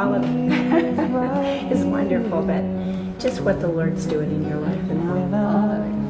all of it is wonderful, but just what the Lord's doing in your life.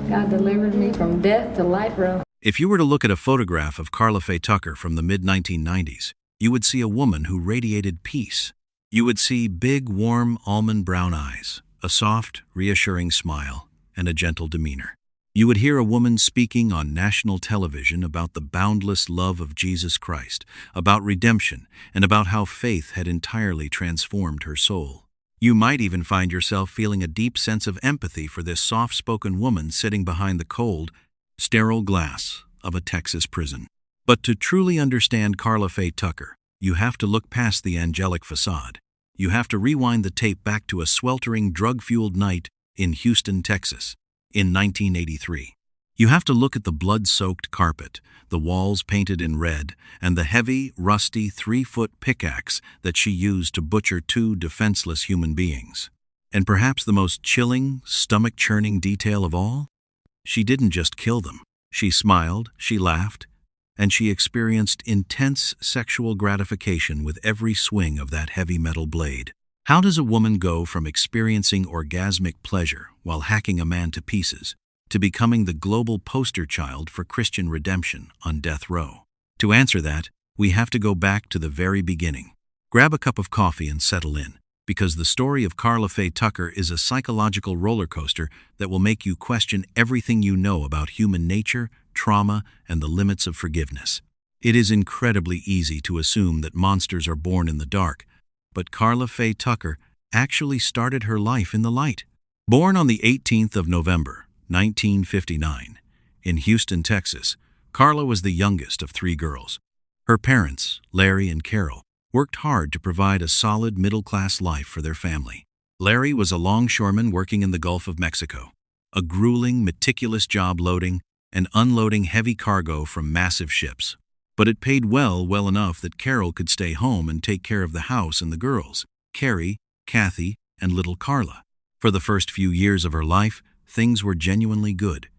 God delivered me from death to life, bro. If you were to look at a photograph of Karla Faye Tucker from the mid-1990s, you would see a woman who radiated peace. You would see big, warm, almond brown eyes, a soft, reassuring smile, and a gentle demeanor. You would hear a woman speaking on national television about the boundless love of Jesus Christ, about redemption, and about how faith had entirely transformed her soul. You might even find yourself feeling a deep sense of empathy for this soft-spoken woman sitting behind the cold, sterile glass of a Texas prison. But to truly understand Karla Faye Tucker, you have to look past the angelic facade. You have to rewind the tape back to a sweltering, drug-fueled night in Houston, Texas, in 1983. You have to look at the blood-soaked carpet, the walls painted in red, and the heavy, rusty 3-foot pickaxe that she used to butcher 2 defenseless human beings. And perhaps the most chilling, stomach-churning detail of all? She didn't just kill them. She smiled, she laughed, and she experienced intense sexual gratification with every swing of that heavy metal blade. How does a woman go from experiencing orgasmic pleasure while hacking a man to pieces to becoming the global poster child for Christian redemption on death row? To answer that, we have to go back to the very beginning. Grab a cup of coffee and settle in, because the story of Karla Faye Tucker is a psychological roller coaster that will make you question everything you know about human nature, trauma, and the limits of forgiveness. It is incredibly easy to assume that monsters are born in the dark, but Karla Faye Tucker actually started her life in the light. Born on the 18th of November, 1959, in Houston, Texas, Karla was the youngest of 3 girls. Her parents, Larry and Carol, worked hard to provide a solid middle-class life for their family. Larry was a longshoreman working in the Gulf of Mexico, a grueling, meticulous job loading and unloading heavy cargo from massive ships. But it paid well enough that Carol could stay home and take care of the house and the girls, Carrie, Kathy, and little Karla. For the first few years of her life, things were genuinely good.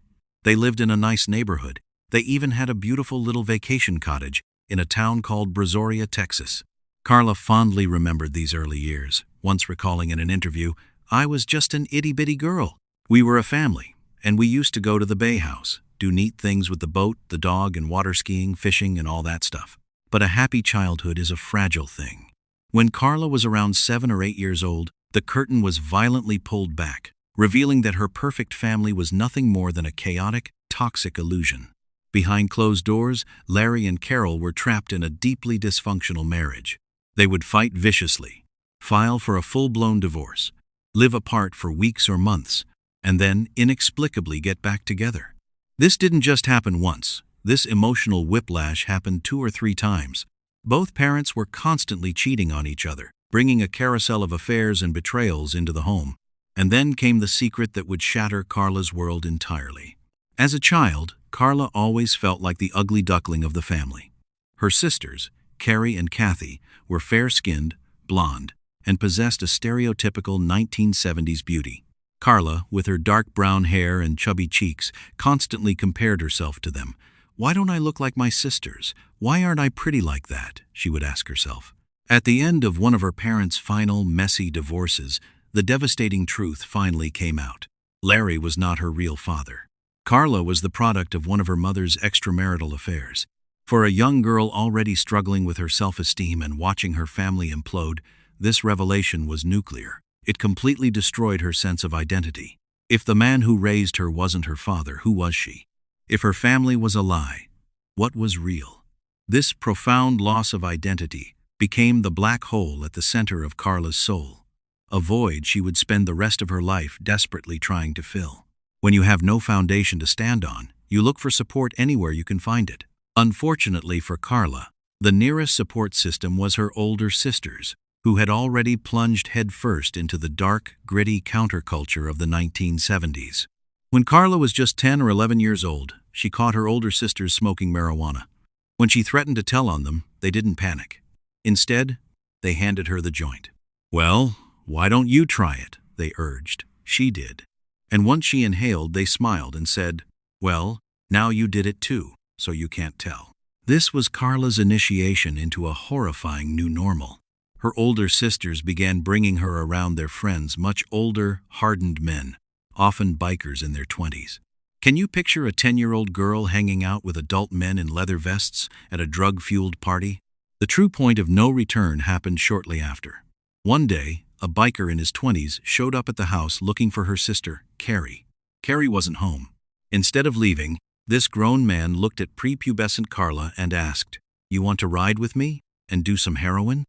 They lived in a nice neighborhood. They even had a beautiful little vacation cottage in a town called Brazoria, Texas. Karla fondly remembered these early years, once recalling in an interview, "I was just an itty-bitty girl. We were a family, and we used to go to the Bay House, do neat things with the boat, the dog, and water skiing, fishing, and all that stuff." But a happy childhood is a fragile thing. When Karla was around 7 or 8 years old, the curtain was violently pulled back, revealing that her perfect family was nothing more than a chaotic, toxic illusion. Behind closed doors, Larry and Carol were trapped in a deeply dysfunctional marriage. They would fight viciously, file for a full-blown divorce, live apart for weeks or months, and then inexplicably get back together. This didn't just happen once. This emotional whiplash happened 2 or 3 times. Both parents were constantly cheating on each other, bringing a carousel of affairs and betrayals into the home. And then came the secret that would shatter Karla's world entirely. As a child, Karla always felt like the ugly duckling of the family. Her sisters, Carrie and Kathy, were fair-skinned, blonde, and possessed a stereotypical 1970s beauty. Karla, with her dark brown hair and chubby cheeks, constantly compared herself to them. "Why don't I look like my sisters? Why aren't I pretty like that?" she would ask herself. At the end of one of her parents' final, messy divorces, the devastating truth finally came out. Larry was not her real father. Karla was the product of one of her mother's extramarital affairs. For a young girl already struggling with her self-esteem and watching her family implode, this revelation was nuclear. It completely destroyed her sense of identity. If the man who raised her wasn't her father, who was she? If her family was a lie, what was real? This profound loss of identity became the black hole at the center of Karla's soul, a void she would spend the rest of her life desperately trying to fill. When you have no foundation to stand on, you look for support anywhere you can find it. Unfortunately for Karla, the nearest support system was her older sisters, who had already plunged headfirst into the dark, gritty counterculture of the 1970s. When Karla was just 10 or 11 years old, she caught her older sisters smoking marijuana. When she threatened to tell on them, they didn't panic. Instead, they handed her the joint. "Well, why don't you try it?" they urged. She did. And once she inhaled, they smiled and said, "Well, now you did it too, so you can't tell." This was Karla's initiation into a horrifying new normal. Her older sisters began bringing her around their friends, much older, hardened men, often bikers in their 20s. Can you picture a 10-year-old girl hanging out with adult men in leather vests at a drug-fueled party? The true point of no return happened shortly after. One day, a biker in his 20s showed up at the house looking for her sister, Carrie. Carrie wasn't home. Instead of leaving, this grown man looked at prepubescent Karla and asked, "You want to ride with me and do some heroin?"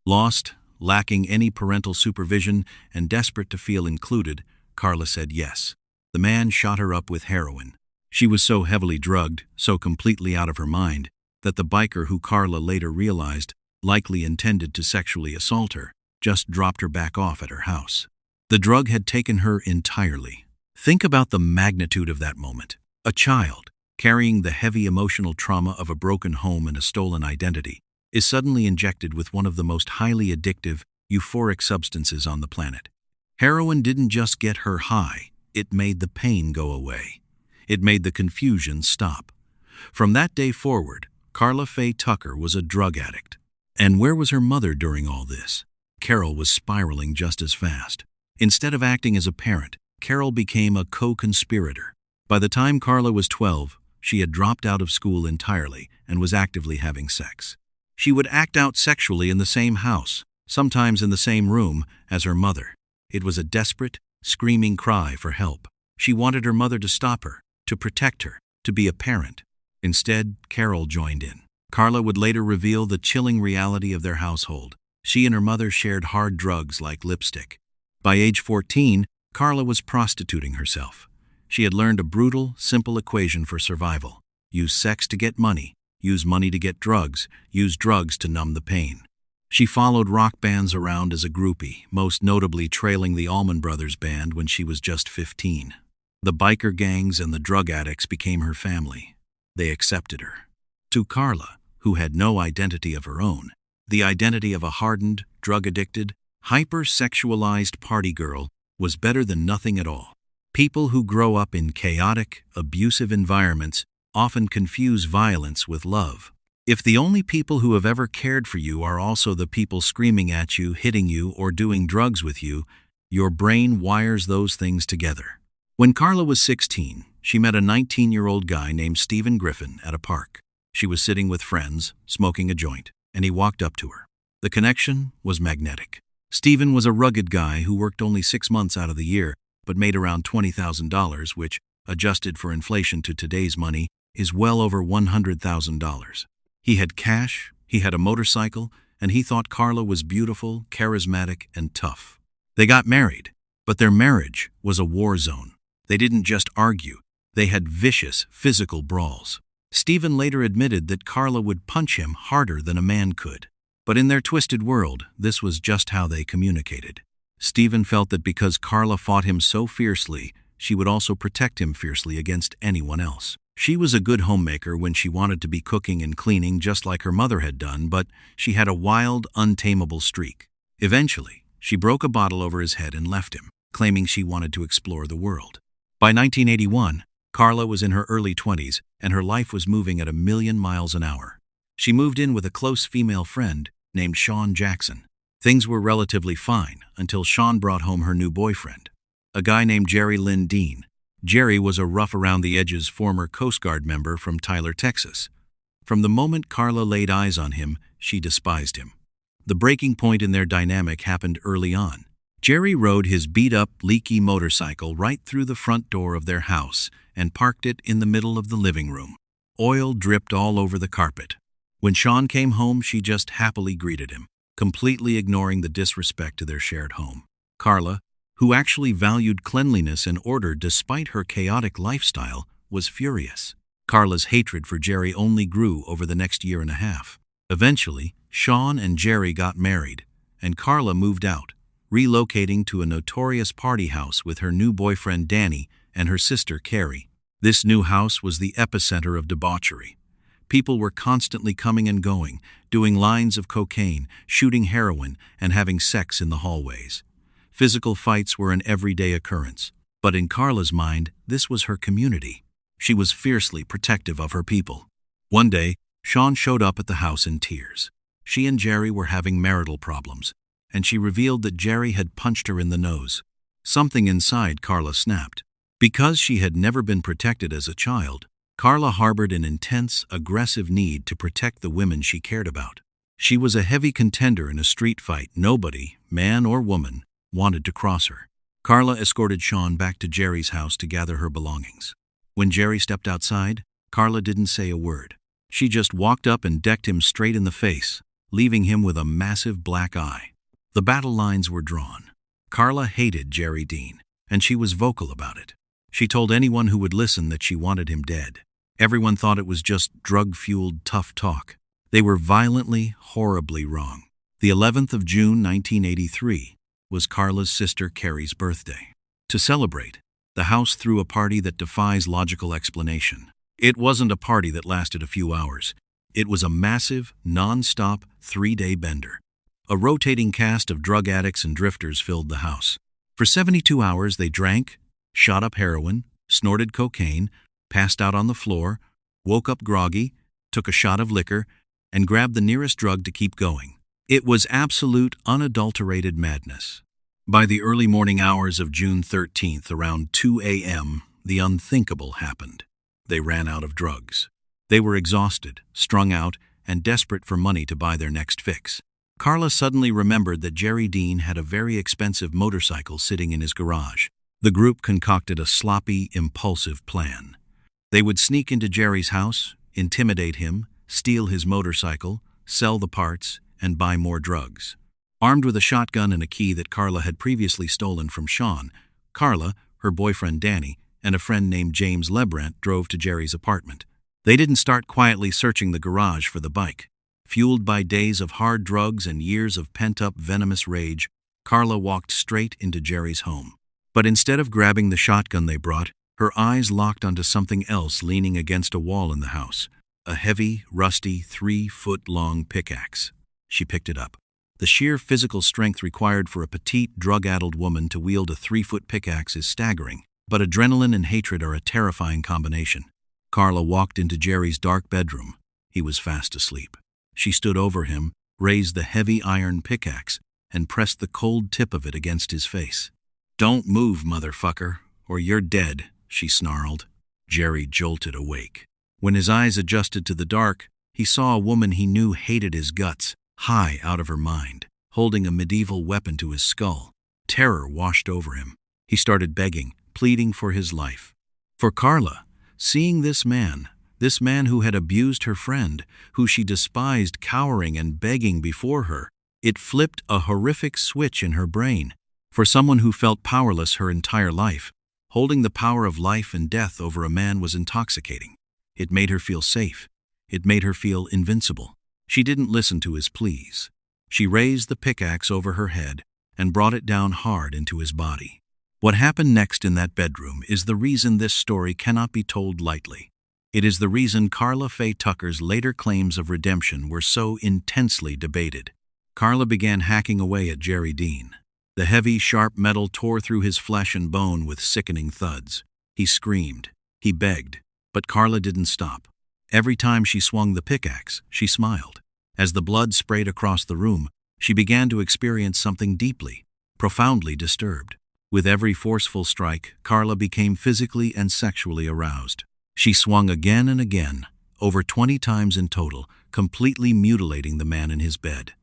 Lost, lacking any parental supervision, and desperate to feel included, Karla said yes. The man shot her up with heroin. She was so heavily drugged, so completely out of her mind, that the biker, who Karla later realized likely intended to sexually assault her, just dropped her back off at her house. The drug had taken her entirely. Think about the magnitude of that moment. A child, carrying the heavy emotional trauma of a broken home and a stolen identity, is suddenly injected with one of the most highly addictive, euphoric substances on the planet. Heroin didn't just get her high, it made the pain go away. It made the confusion stop. From that day forward, Karla Faye Tucker was a drug addict. And where was her mother during all this? Carol was spiraling just as fast. Instead of acting as a parent, Carol became a co-conspirator. By the time Karla was 12, she had dropped out of school entirely and was actively having sex. She would act out sexually in the same house, sometimes in the same room, as her mother. It was a desperate, screaming cry for help. She wanted her mother to stop her, to protect her, to be a parent. Instead, Carol joined in. Karla would later reveal the chilling reality of their household. She and her mother shared hard drugs like lipstick. By age 14, Karla was prostituting herself. She had learned a brutal, simple equation for survival. Use sex to get money. Use money to get drugs, use drugs to numb the pain. She followed rock bands around as a groupie, most notably trailing the Allman Brothers Band when she was just 15. The biker gangs and the drug addicts became her family. They accepted her. To Karla, who had no identity of her own, the identity of a hardened, drug-addicted, hyper-sexualized party girl was better than nothing at all. People who grow up in chaotic, abusive environments often confuse violence with love. If the only people who have ever cared for you are also the people screaming at you, hitting you, or doing drugs with you, your brain wires those things together. When Karla was 16, she met a 19-year-old guy named Stephen Griffin at a park. She was sitting with friends, smoking a joint, and he walked up to her. The connection was magnetic. Stephen was a rugged guy who worked only 6 months out of the year, but made around $20,000, which, adjusted for inflation to today's money, is well over $100,000. He had cash, he had a motorcycle, and he thought Karla was beautiful, charismatic, and tough. They got married, but their marriage was a war zone. They didn't just argue, they had vicious, physical brawls. Stephen later admitted that Karla would punch him harder than a man could. But in their twisted world, this was just how they communicated. Stephen felt that because Karla fought him so fiercely, she would also protect him fiercely against anyone else. She was a good homemaker when she wanted to be cooking and cleaning just like her mother had done, but she had a wild, untamable streak. Eventually, she broke a bottle over his head and left him, claiming she wanted to explore the world. By 1981, Karla was in her early 20s and her life was moving at 1,000,000 miles an hour. She moved in with a close female friend named Sean Jackson. Things were relatively fine until Sean brought home her new boyfriend, a guy named Jerry Lynn Dean. Jerry was a rough-around-the-edges former Coast Guard member from Tyler, Texas. From the moment Karla laid eyes on him, she despised him. The breaking point in their dynamic happened early on. Jerry rode his beat-up, leaky motorcycle right through the front door of their house and parked it in the middle of the living room. Oil dripped all over the carpet. When Sean came home, she just happily greeted him, completely ignoring the disrespect to their shared home. Karla, who actually valued cleanliness and order despite her chaotic lifestyle, was furious. Karla's hatred for Jerry only grew over the next year and a half. Eventually, Sean and Jerry got married, and Karla moved out, relocating to a notorious party house with her new boyfriend Danny and her sister Carrie. This new house was the epicenter of debauchery. People were constantly coming and going, doing lines of cocaine, shooting heroin, and having sex in the hallways. Physical fights were an everyday occurrence, but in Karla's mind, this was her community. She was fiercely protective of her people. One day, Sean showed up at the house in tears. She and Jerry were having marital problems, and she revealed that Jerry had punched her in the nose. Something inside Karla snapped. Because she had never been protected as a child, Karla harbored an intense, aggressive need to protect the women she cared about. She was a heavy contender in a street fight. Nobody, man or woman, wanted to cross her. Karla escorted Sean back to Jerry's house to gather her belongings. When Jerry stepped outside, Karla didn't say a word. She just walked up and decked him straight in the face, leaving him with a massive black eye. The battle lines were drawn. Karla hated Jerry Dean, and she was vocal about it. She told anyone who would listen that she wanted him dead. Everyone thought it was just drug-fueled tough talk. They were violently, horribly wrong. The 11th of June, 1983, was Karla's sister Carrie's birthday. To celebrate, the house threw a party that defies logical explanation. It wasn't a party that lasted a few hours. It was a massive, non-stop, 3-day bender. A rotating cast of drug addicts and drifters filled the house. For 72 hours they drank, shot up heroin, snorted cocaine, passed out on the floor, woke up groggy, took a shot of liquor, and grabbed the nearest drug to keep going. It was absolute, unadulterated madness. By the early morning hours of June 13th, around 2 a.m., the unthinkable happened. They ran out of drugs. They were exhausted, strung out, and desperate for money to buy their next fix. Karla suddenly remembered that Jerry Dean had a very expensive motorcycle sitting in his garage. The group concocted a sloppy, impulsive plan. They would sneak into Jerry's house, intimidate him, steal his motorcycle, sell the parts, and buy more drugs. Armed with a shotgun and a key that Karla had previously stolen from Sean, Karla, her boyfriend Danny, and a friend named James Lebrant drove to Jerry's apartment. They didn't start quietly searching the garage for the bike. Fueled by days of hard drugs and years of pent-up venomous rage, Karla walked straight into Jerry's home. But instead of grabbing the shotgun they brought, her eyes locked onto something else leaning against a wall in the house. A heavy, rusty, 3-foot-long pickaxe. She picked it up. The sheer physical strength required for a petite, drug-addled woman to wield a 3-foot pickaxe is staggering, but adrenaline and hatred are a terrifying combination. Karla walked into Jerry's dark bedroom. He was fast asleep. She stood over him, raised the heavy iron pickaxe, and pressed the cold tip of it against his face. "Don't move, motherfucker, or you're dead," she snarled. Jerry jolted awake. When his eyes adjusted to the dark, he saw a woman he knew hated his guts, high out of her mind, holding a medieval weapon to his skull. Terror washed over him. He started begging, pleading for his life. For Karla, seeing this man who had abused her friend, who she despised cowering and begging before her, it flipped a horrific switch in her brain. For someone who felt powerless her entire life, holding the power of life and death over a man was intoxicating. It made her feel safe. It made her feel invincible. She didn't listen to his pleas. She raised the pickaxe over her head and brought it down hard into his body. What happened next in that bedroom is the reason this story cannot be told lightly. It is the reason Karla Faye Tucker's later claims of redemption were so intensely debated. Karla began hacking away at Jerry Dean. The heavy, sharp metal tore through his flesh and bone with sickening thuds. He screamed. He begged. But Karla didn't stop. Every time she swung the pickaxe, she smiled. As the blood sprayed across the room, she began to experience something deeply, profoundly disturbed. With every forceful strike, Karla became physically and sexually aroused. She swung again and again, over 20 times in total, completely mutilating the man in his bed.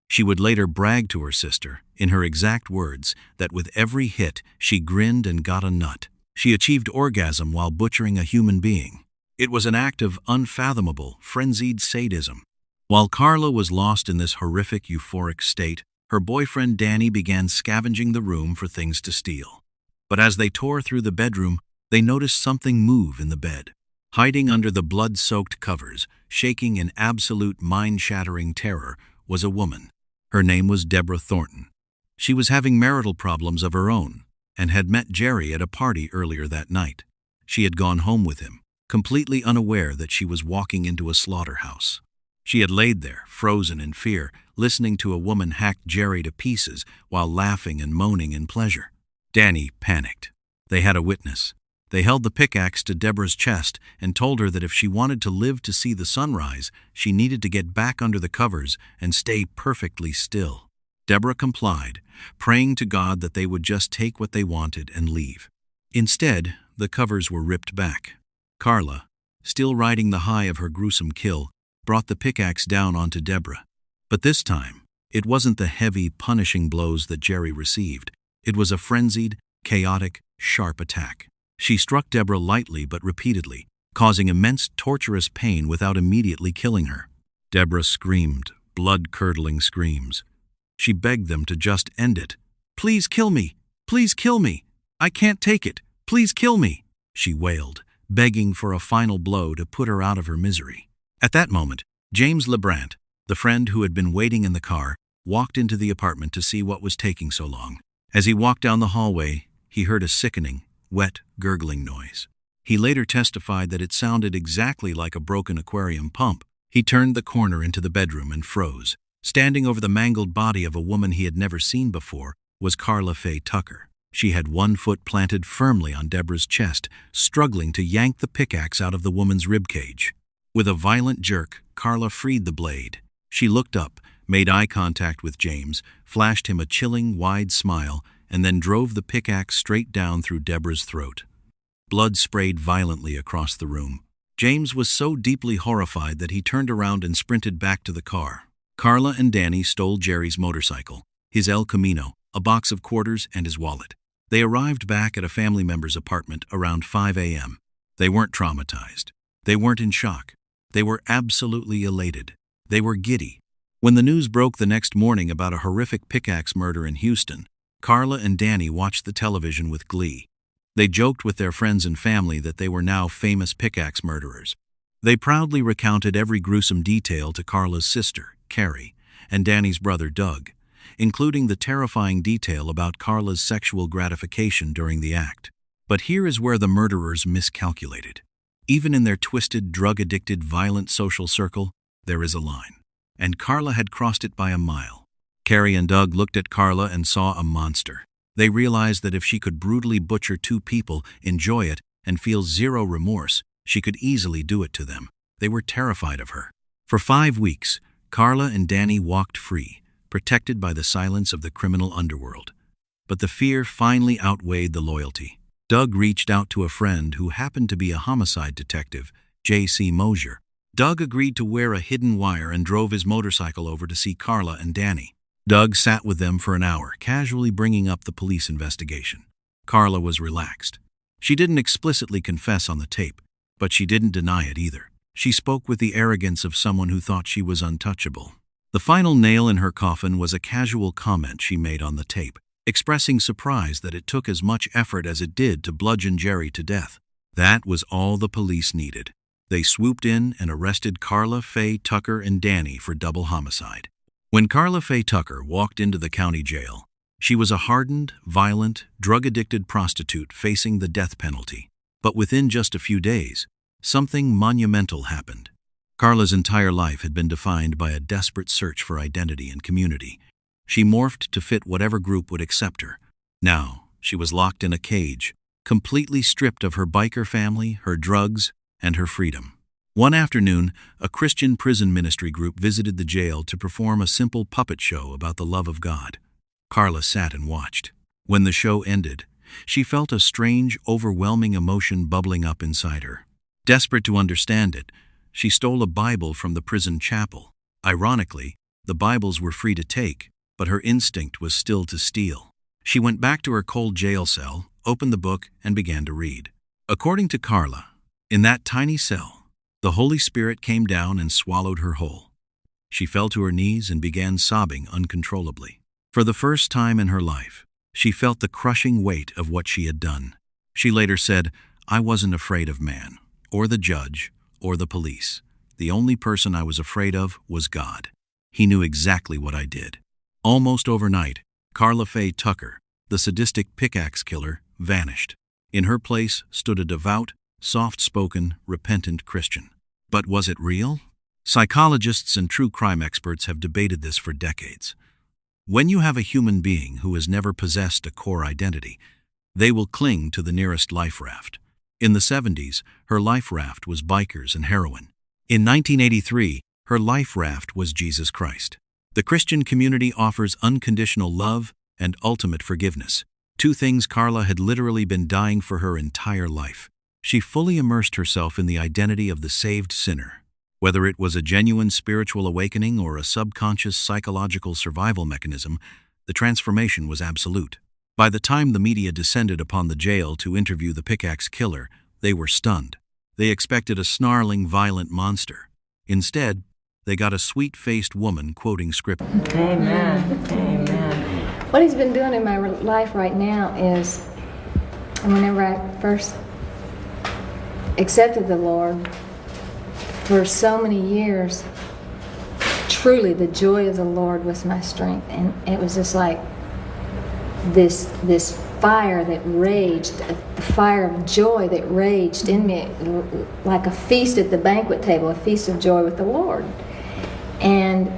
She would later brag to her sister, in her exact words, that with every hit she grinned and got a nut. She achieved orgasm while butchering a human being. It was an act of unfathomable, frenzied sadism. While Karla was lost in this horrific, euphoric state, her boyfriend Danny began scavenging the room for things to steal. But as they tore through the bedroom, they noticed something move in the bed. Hiding under the blood-soaked covers, shaking in absolute mind-shattering terror, was a woman. Her name was Deborah Thornton. She was having marital problems of her own, and had met Jerry at a party earlier that night. She had gone home with him, completely unaware that she was walking into a slaughterhouse. She had laid there, frozen in fear, listening to a woman hack Jerry to pieces while laughing and moaning in pleasure. Danny panicked. They had a witness. They held the pickaxe to Deborah's chest and told her that if she wanted to live to see the sunrise, she needed to get back under the covers and stay perfectly still. Deborah complied, praying to God that they would just take what they wanted and leave. Instead, the covers were ripped back. Karla, still riding the high of her gruesome kill, brought the pickaxe down onto Deborah. But this time, it wasn't the heavy, punishing blows that Jerry received. It was a frenzied, chaotic, sharp attack. She struck Deborah lightly but repeatedly, causing immense, torturous pain without immediately killing her. Deborah screamed, blood-curdling screams. She begged them to just end it. "Please kill me! Please kill me! I can't take it! Please kill me!" she wailed, begging for a final blow to put her out of her misery. At that moment, James LeBrant, the friend who had been waiting in the car, walked into the apartment to see what was taking so long. As he walked down the hallway, he heard a sickening, wet, gurgling noise. He later testified that it sounded exactly like a broken aquarium pump. He turned the corner into the bedroom and froze. Standing over the mangled body of a woman he had never seen before was Karla Faye Tucker. She had one foot planted firmly on Deborah's chest, struggling to yank the pickaxe out of the woman's ribcage. With a violent jerk, Karla freed the blade. She looked up, made eye contact with James, flashed him a chilling, wide smile, and then drove the pickaxe straight down through Deborah's throat. Blood sprayed violently across the room. James was so deeply horrified that he turned around and sprinted back to the car. Karla and Danny stole Jerry's motorcycle, his El Camino, a box of quarters, and his wallet. They arrived back at a family member's apartment around 5 a.m. They weren't traumatized. They weren't in shock. They were absolutely elated. They were giddy. When the news broke the next morning about a horrific pickaxe murder in Houston, Karla and Danny watched the television with glee. They joked with their friends and family that they were now famous pickaxe murderers. They proudly recounted every gruesome detail to Karla's sister, Carrie, and Danny's brother, Doug, including the terrifying detail about Karla's sexual gratification during the act. But here is where the murderers miscalculated. Even in their twisted, drug-addicted, violent social circle, there is a line. And Karla had crossed it by a mile. Carrie and Doug looked at Karla and saw a monster. They realized that if she could brutally butcher two people, enjoy it, and feel zero remorse, she could easily do it to them. They were terrified of her. For 5 weeks, Karla and Danny walked free, protected by the silence of the criminal underworld. But the fear finally outweighed the loyalty. Doug reached out to a friend who happened to be a homicide detective, J.C. Mosier. Doug agreed to wear a hidden wire and drove his motorcycle over to see Karla and Danny. Doug sat with them for an hour, casually bringing up the police investigation. Karla was relaxed. She didn't explicitly confess on the tape, but she didn't deny it either. She spoke with the arrogance of someone who thought she was untouchable. The final nail in her coffin was a casual comment she made on the tape, expressing surprise that it took as much effort as it did to bludgeon Jerry to death. That was all the police needed. They swooped in and arrested Karla Faye Tucker and Danny for double homicide. When Karla Faye Tucker walked into the county jail, she was a hardened, violent, drug-addicted prostitute facing the death penalty. But within just a few days, something monumental happened. Karla's entire life had been defined by a desperate search for identity and community. She morphed to fit whatever group would accept her. Now, she was locked in a cage, completely stripped of her biker family, her drugs, and her freedom. One afternoon, a Christian prison ministry group visited the jail to perform a simple puppet show about the love of God. Karla sat and watched. When the show ended, she felt a strange, overwhelming emotion bubbling up inside her. Desperate to understand it, she stole a Bible from the prison chapel. Ironically, the Bibles were free to take, but her instinct was still to steal. She went back to her cold jail cell, opened the book, and began to read. According to Karla, in that tiny cell, the Holy Spirit came down and swallowed her whole. She fell to her knees and began sobbing uncontrollably. For the first time in her life, she felt the crushing weight of what she had done. She later said, "I wasn't afraid of man, or the judge, or the police. The only person I was afraid of was God. He knew exactly what I did." Almost overnight, Karla Faye Tucker, the sadistic pickaxe killer, vanished. In her place stood a devout, soft-spoken, repentant Christian. But was it real? Psychologists and true crime experts have debated this for decades. When you have a human being who has never possessed a core identity, they will cling to the nearest life raft. In the 70s, her life raft was bikers and heroin. In 1983, her life raft was Jesus Christ. The Christian community offers unconditional love and ultimate forgiveness, two things Karla had literally been dying for her entire life. She fully immersed herself in the identity of the saved sinner. Whether it was a genuine spiritual awakening or a subconscious psychological survival mechanism, the transformation was absolute. By the time the media descended upon the jail to interview the pickaxe killer, they were stunned. They expected a snarling, violent monster. Instead, they got a sweet-faced woman quoting script. Amen. Amen. What he's been doing in my life right now is, whenever I first accepted the Lord, for so many years, truly the joy of the Lord was my strength. And it was just like this fire that raged, the fire of joy that raged in me, like a feast at the banquet table, a feast of joy with the Lord. And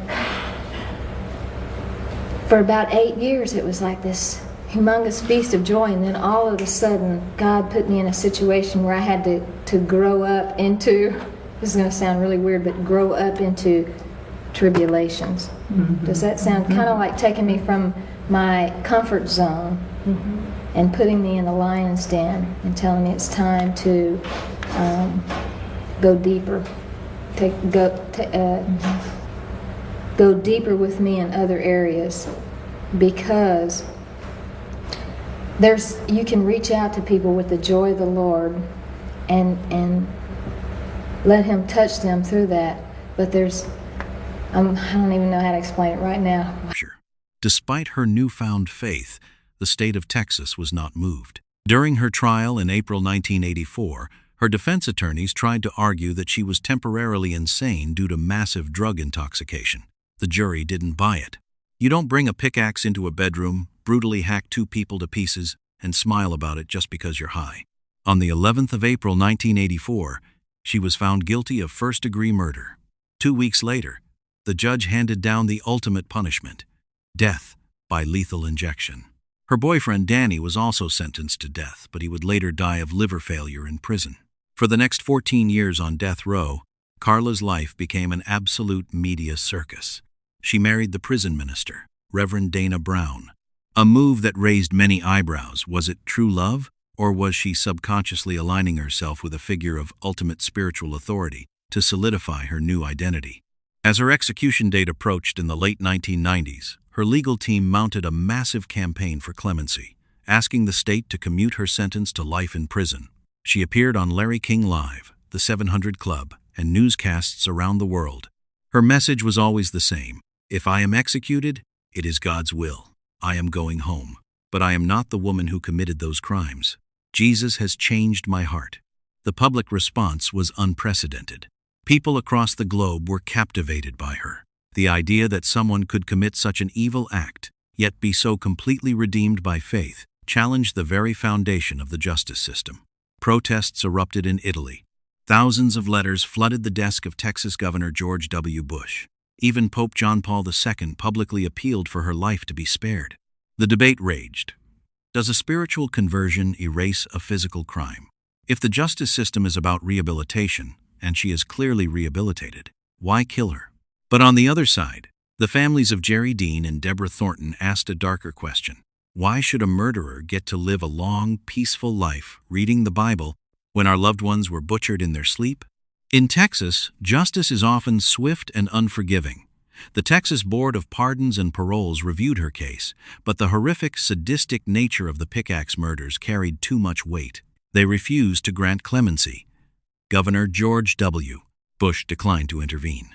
for about 8 years, it was like this humongous feast of joy, and then all of a sudden, God put me in a situation where I had to grow up into, this is going to sound really weird, but grow up into tribulations. Mm-hmm. Does that sound kind of like taking me from my comfort zone and putting me in the lion's den and telling me it's time to go deeper, go deeper with me in other areas, because you can reach out to people with the joy of the Lord and let Him touch them through that. But I don't even know how to explain it right now. Despite her newfound faith, the state of Texas was not moved. During her trial in April 1984, her defense attorneys tried to argue that she was temporarily insane due to massive drug intoxication. The jury didn't buy it. You don't bring a pickaxe into a bedroom, brutally hack 2 people to pieces, and smile about it just because you're high. On the 11th of April 1984, she was found guilty of first-degree murder. 2 weeks later, the judge handed down the ultimate punishment, death by lethal injection. Her boyfriend Danny was also sentenced to death, but he would later die of liver failure in prison. For the next 14 years on death row, Karla's life became an absolute media circus. She married the prison minister, Reverend Dana Brown. A move that raised many eyebrows. Was it true love, or was she subconsciously aligning herself with a figure of ultimate spiritual authority to solidify her new identity? As her execution date approached in the late 1990s, her legal team mounted a massive campaign for clemency, asking the state to commute her sentence to life in prison. She appeared on Larry King Live, The 700 Club, and newscasts around the world. Her message was always the same: if I am executed, it is God's will. I am going home, but I am not the woman who committed those crimes. Jesus has changed my heart. The public response was unprecedented. People across the globe were captivated by her. The idea that someone could commit such an evil act, yet be so completely redeemed by faith, challenged the very foundation of the justice system. Protests erupted in Italy. Thousands of letters flooded the desk of Texas Governor George W. Bush. Even Pope John Paul II publicly appealed for her life to be spared. The debate raged. Does a spiritual conversion erase a physical crime? If the justice system is about rehabilitation, and she is clearly rehabilitated, why kill her? But on the other side, the families of Jerry Dean and Deborah Thornton asked a darker question. Why should a murderer get to live a long, peaceful life reading the Bible when our loved ones were butchered in their sleep? In Texas, justice is often swift and unforgiving. The Texas Board of Pardons and Paroles reviewed her case, but the horrific, sadistic nature of the pickaxe murders carried too much weight. They refused to grant clemency. Governor George W. Bush declined to intervene.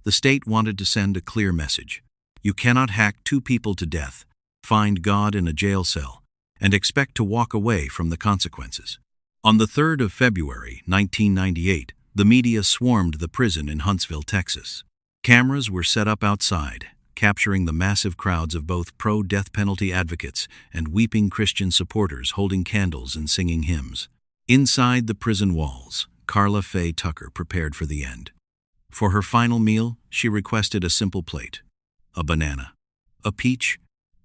The state wanted to send a clear message. You cannot hack 2 people to death, find God in a jail cell, and expect to walk away from the consequences. On the 3rd of February, 1998, the media swarmed the prison in Huntsville, Texas. Cameras were set up outside, capturing the massive crowds of both pro-death penalty advocates and weeping Christian supporters holding candles and singing hymns. Inside the prison walls, Karla Faye Tucker prepared for the end. For her final meal, she requested a simple plate: a banana, a peach,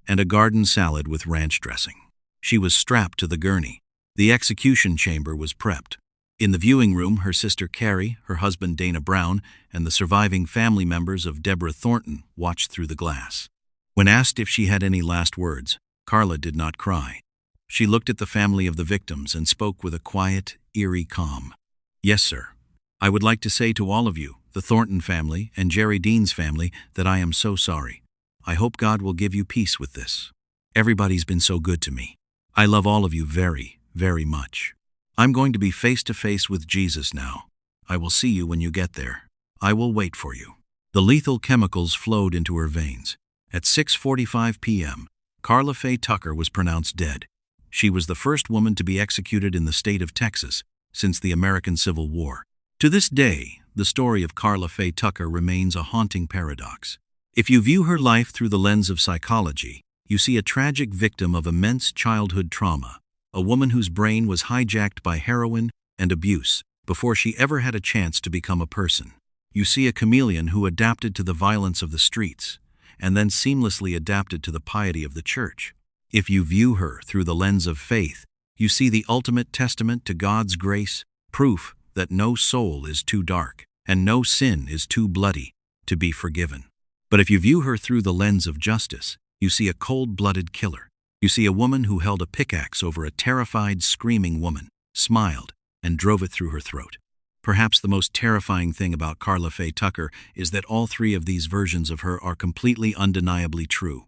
and a garden salad with ranch dressing. She was strapped to the gurney, The execution chamber was prepped. In the viewing room, her sister Carrie, her husband Dana Brown, and the surviving family members of Deborah Thornton watched through the glass. When asked if she had any last words, Karla did not cry. She looked at the family of the victims and spoke with a quiet, eerie calm. "Yes, sir. I would like to say to all of you, the Thornton family and Jerry Dean's family, that I am so sorry. I hope God will give you peace with this. Everybody's been so good to me. I love all of you very, very much. I'm going to be face to face with Jesus now. I will see you when you get there. I will wait for you." The lethal chemicals flowed into her veins. At 6:45 p.m., Karla Faye Tucker was pronounced dead. She was the first woman to be executed in the state of Texas since the American Civil War. To this day, the story of Karla Faye Tucker remains a haunting paradox. If you view her life through the lens of psychology, you see a tragic victim of immense childhood trauma, a woman whose brain was hijacked by heroin and abuse before she ever had a chance to become a person. You see a chameleon who adapted to the violence of the streets and then seamlessly adapted to the piety of the church. If you view her through the lens of faith, you see the ultimate testament to God's grace, proof that no soul is too dark and no sin is too bloody to be forgiven. But if you view her through the lens of justice, you see a cold-blooded killer. You see a woman who held a pickaxe over a terrified, screaming woman, smiled, and drove it through her throat. Perhaps the most terrifying thing about Karla Faye Tucker is that all three of these versions of her are completely undeniably true.